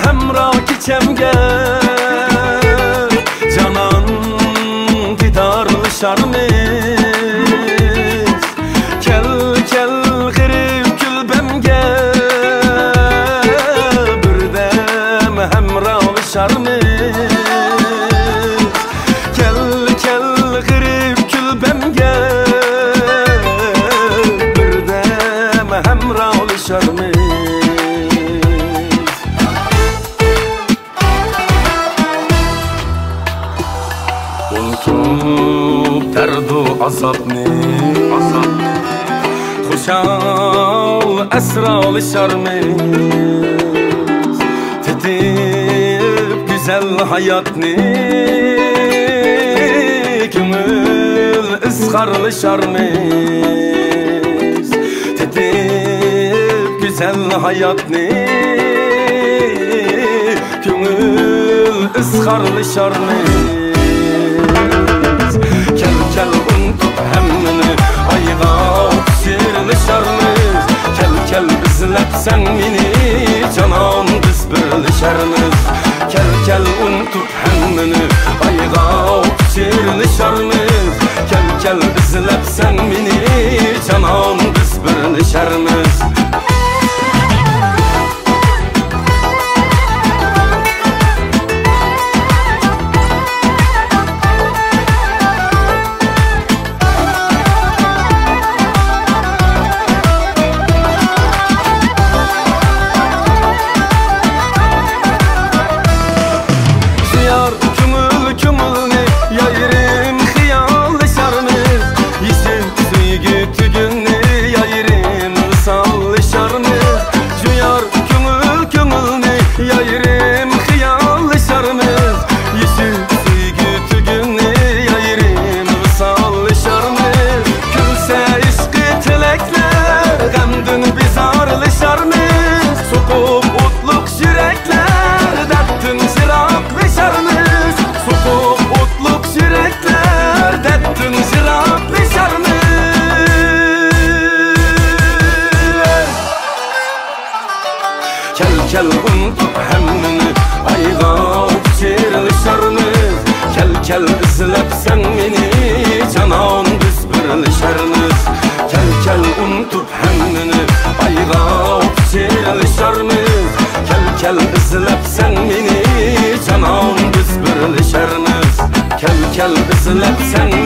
Hemra keçemge canan didarlışarmız kel kel gırıp külbemge birdem hemra alışarmız kel kel gırıp külbemge birdem hemra alışarmız derdu azapni Xoşal esra alışarmız Tetip güzel hayatni Kümül ıskarlışarmız Tetip güzel hayatni Kümül ıskarlışarmız Kel unutup hemmini ayga sirlişarmız Kel kel izlep sen meni canan biz birleşermiz Kel kel unutup hemmini ayga sirlişarmız Kel kel izlep sen meni canan biz birleşermiz Kel unutup hemmini ayga sirlişarmız Kel kel izlep sen meni canan biz birleşermiz Kel kel unutup hemmini ayga sirlişarmız Kel kel izlep sen meni canan biz birleşermiz Kel kel izlep sen